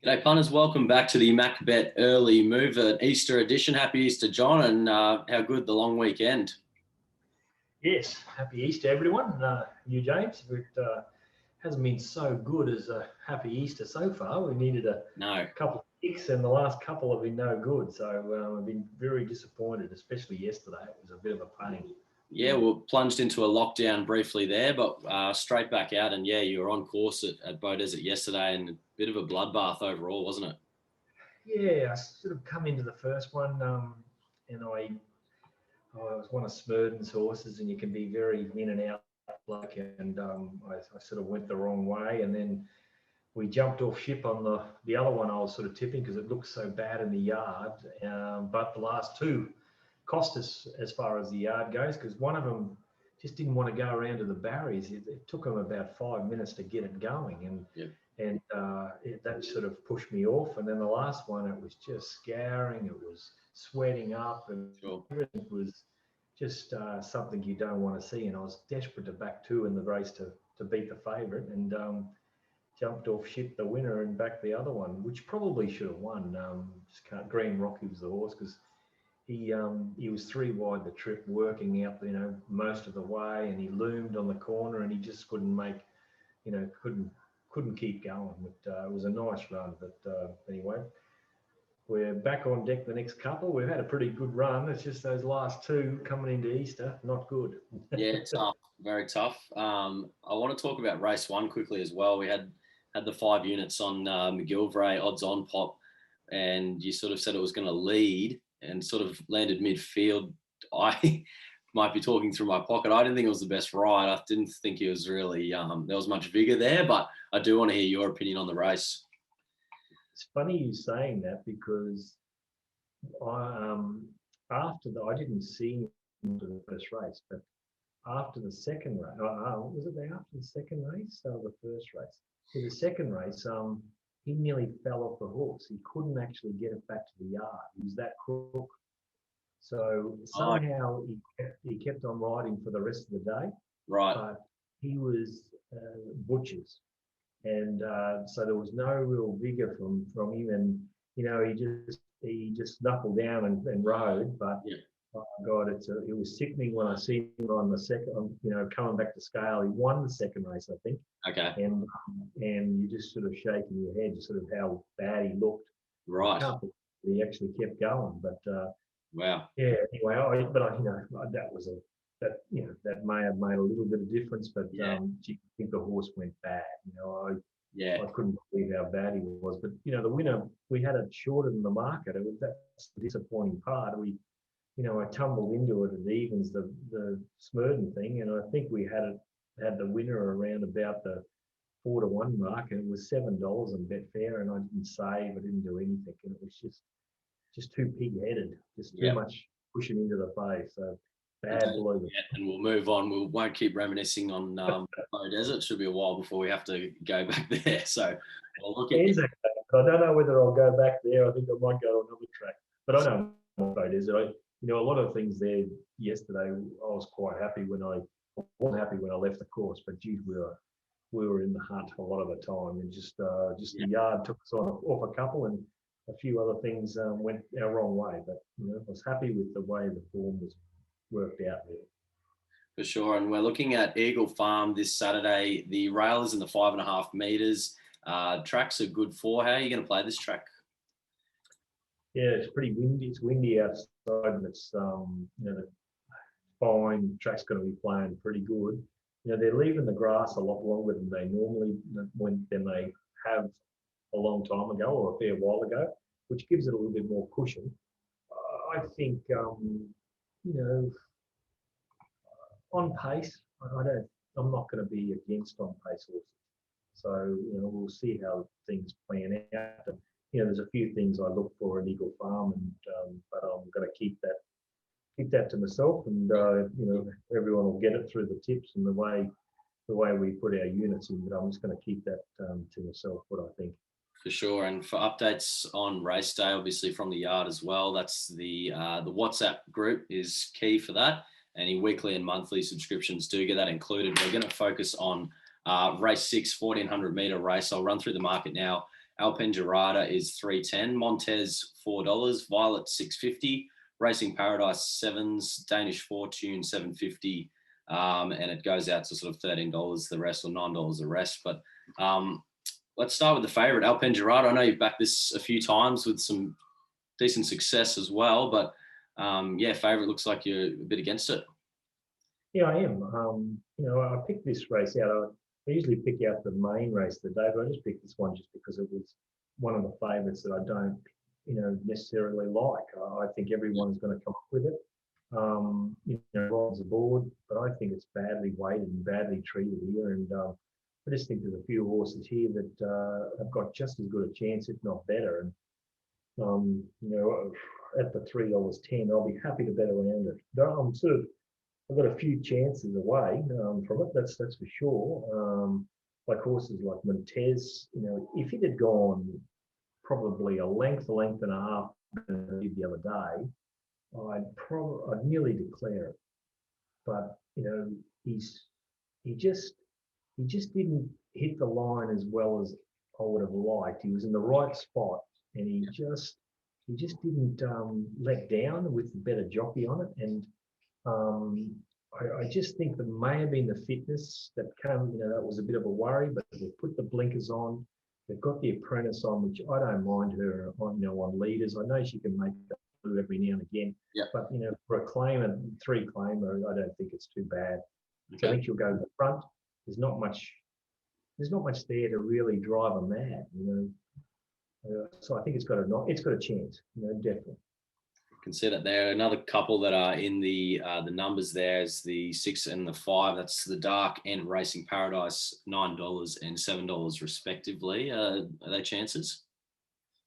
G'day punters, welcome back to the MacBet early mover Easter edition. Happy Easter, John, and how good the long weekend. Yes, happy Easter, everyone. You, James, it hasn't been so good as a happy Easter so far. We needed a couple of kicks, and the last couple have been no good. So I've been very disappointed, especially yesterday. It was a bit of a pain. Yeah, we plunged into a lockdown briefly there, but straight back out. And yeah, you were on course at Bow Desert yesterday, and a bit of a bloodbath overall, wasn't it? Yeah, I sort of come into the first one, and I was one of Smurden's horses, and you can be very in and out, and I sort of went the wrong way, and then we jumped off ship on the other one I was sort of tipping because it looked so bad in the yard. But the last two cost us as far as the yard goes, because one of them just didn't want to go around to the barriers. It took them about 5 minutes to get it going, and that sort of pushed me off. And then the last one, it was just scouring. It was sweating up, and everything was just something you don't want to see. And I was desperate to back two in the race to beat the favourite, and jumped off ship the winner and back the other one, which probably should have won. Green Rocky was the horse, because he was 3 wide the trip, working out most of the way, and he loomed on the corner, and he just couldn't make, couldn't keep going. But it was a nice run. But anyway, we're back on deck the next couple. We've had a pretty good run. It's just those last two coming into Easter, not good. Yeah, tough, very tough. I want to talk about race one quickly as well. We had the 5 units on McGillivray odds on pop, and you sort of said it was going to lead and sort of landed midfield. I might be talking through my pocket. I didn't think it was the best ride. I didn't think it was really there was much vigor there, but I do want to hear your opinion on the race. It's funny you saying that, because I didn't see him to the first race, but after the second race, was it after the second race or the first race? For the second race, he nearly fell off the horse. He couldn't actually get it back to the yard. He was that crook. So somehow he kept on riding for the rest of the day. Right. But he was butchers. And so there was no real vigor from him. And, he just knuckled down and rode. But oh God, it was sickening when I see him on the second, coming back to scale. He won the second race, I think. Okay. And you just sort of shaking your head, just sort of how bad he looked. Right. He actually kept going, but wow. Yeah. Anyway, that may have made a little bit of difference, but I think the horse went bad. I couldn't believe how bad he was. But the winner, we had it shorter than the market. That's the disappointing part. I tumbled into it at evens, the Smurden thing, and I think we had the winner around about the 4-1 mark, and it was $7 on Betfair, and I didn't save, I didn't do anything, and it was just too pig-headed, just too much pushing into the face. So bad blue. Yeah, and we'll move on. We won't keep reminiscing on Bow Desert. It should be a while before we have to go back there. So we'll look at Exactly. I don't know whether I'll go back there. I think I might go to another track. But I know Bow Desert. A lot of things there yesterday, I was quite happy when I wasn't happy when I left the course, but geez, we were in the hunt a lot of the time, and just the yard took us off a couple, and a few other things went our wrong way. But I was happy with the way the form was worked out there. For sure. And we're looking at Eagle Farm this Saturday. The rail is in the 5.5 meters. Track's a good 4. How are you going to play this track? Yeah, it's pretty windy. It's windy outside, and it's the fine. Track's going to be playing pretty good. They're leaving the grass a lot longer than they normally than they have a long time ago or a fair while ago, which gives it a little bit more cushion. I think on pace, I'm not going to be against on pace horses. So we'll see how things plan out. There's a few things I look for in Eagle Farm, but I'm going to keep that to myself, and everyone will get it through the tips and the way we put our units in. But I'm just going to keep that to myself, what I think. For sure. And for updates on race day, obviously from the yard as well, that's the WhatsApp group is key for that. Any weekly and monthly subscriptions do get that included. We're going to focus on race 6, 1400 meter race. I'll run through the market now. Alpengerada is $3.10. Montez $4. Violet $6.50. Racing Paradise sevens. Danish Fortune $7.50. And it goes out to sort of $13 the rest, or $9 the rest. But let's start with the favourite, Alpengerada. I know you've backed this a few times with some decent success as well, but yeah, favourite looks like you're a bit against it. Yeah, I am. I picked this race out. I usually pick out the main race of the day, but I just picked this one just because it was one of the favourites that I don't, necessarily like. I think everyone's going to come up with it. Rides aboard, but I think it's badly weighted and badly treated here. And I just think there's a few horses here that have got just as good a chance, if not better. And at the $3.10, I'll be happy to bet around it. I've got a few chances away from it. That's for sure. Like horses like Montez, if it had gone probably a length and a half the other day, I'd nearly declare it. But he just didn't hit the line as well as I would have liked. He was in the right spot, and he just didn't let down with the better jockey on it. And I just think that may have been the fitness that came, that was a bit of a worry, but they've put the blinkers on. They've got the apprentice on, which I don't mind her on leaders. I know she can make that blue every now and again. Yeah. But, for a claimer, 3 claimer, I don't think it's too bad. Okay. So I think she'll go to the front. There's not much there to really drive her mad, so I think it's got a chance, definitely. Can see that there. Another couple that are in the numbers there is the 6 and the 5. That's the Dark and Racing Paradise, $9 and $7 respectively. Are they chances?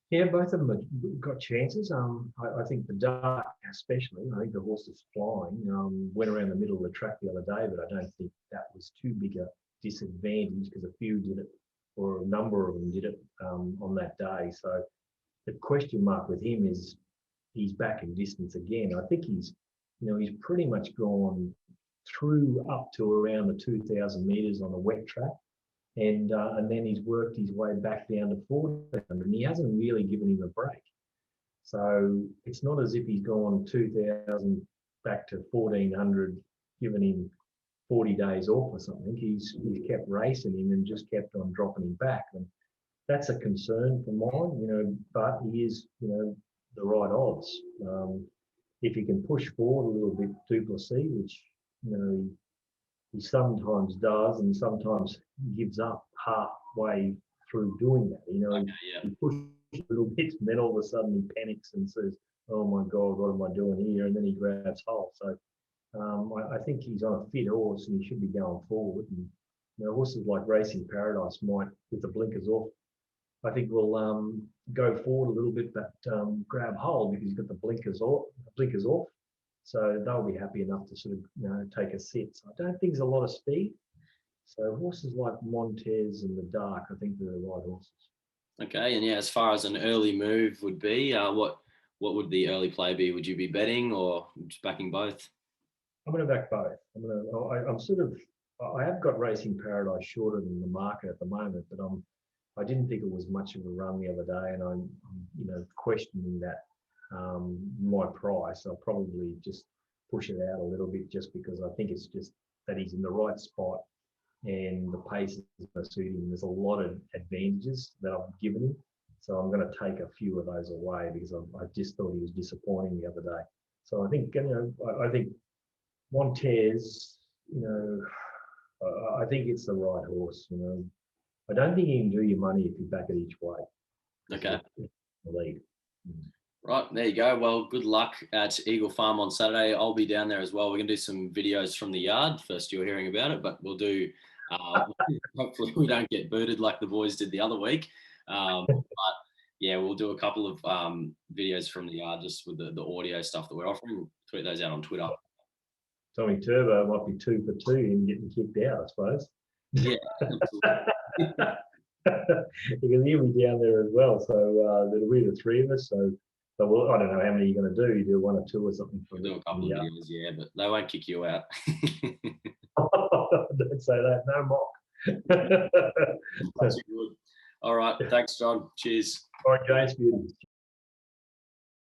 Yeah, both of them have got chances. I think the Dark, especially. I think the horse is flying. Went around the middle of the track the other day, but I don't think that was too big a disadvantage because a few did it, or a number of them did it on that day. So the question mark with him is he's back in distance again. I think he's pretty much gone through up to around the 2,000 metres on the wet track, and then he's worked his way back down to 4,000, and he hasn't really given him a break. So it's not as if he's gone 2,000 back to 1,400, given him 40 days off or something. He's kept racing him and just kept on dropping him back, and that's a concern for mine. But he is, the right odds. If he can push forward a little bit, Duplessis, which he sometimes does and sometimes gives up halfway through doing that. He pushes a little bit, and then all of a sudden he panics and says, "Oh my God, what am I doing here?" And then he grabs hold. So I think he's on a fit horse and he should be going forward. And horses like Racing Paradise might, with the blinkers off, I think will go forward a little bit, but grab hold because he's got the blinkers off. So they'll be happy enough to sort of take a sit. So I don't think there's a lot of speed. So horses like Montez and the Dark, I think they're the right horses. Okay, and yeah, as far as an early move would be, what would the early play be? Would you be betting or just backing both? I'm going to back both. I have got Racing Paradise shorter than the market at the moment, but I didn't think it was much of a run the other day, and I'm questioning that my price. I'll probably just push it out a little bit, just because I think it's just that he's in the right spot and the pace is going to suit him. There's a lot of advantages that I've given him, so I'm going to take a few of those away because I just thought he was disappointing the other day. So I think I think Montez, I think it's the right horse. I don't think you can do your money if you back it each way. Okay. The lead. Right, there you go. Well, good luck at Eagle Farm on Saturday. I'll be down there as well. We're going to do some videos from the yard. First you're hearing about it, but we'll do, hopefully we don't get booted like the boys did the other week. But yeah, we'll do a couple of videos from the yard just with the audio stuff that we're offering. We'll tweet those out on Twitter. Tommy Turbo might be 2 for 2 in getting kicked out, I suppose. Yeah, because he'll be down there as well. So there'll be the 3 of us. So I don't know how many you're going to do. You do 1 or 2 or something. We'll do a couple of videos, yeah, but they won't kick you out. Don't say that. No mock. That's good. All right. Thanks, John. Cheers. All right, James.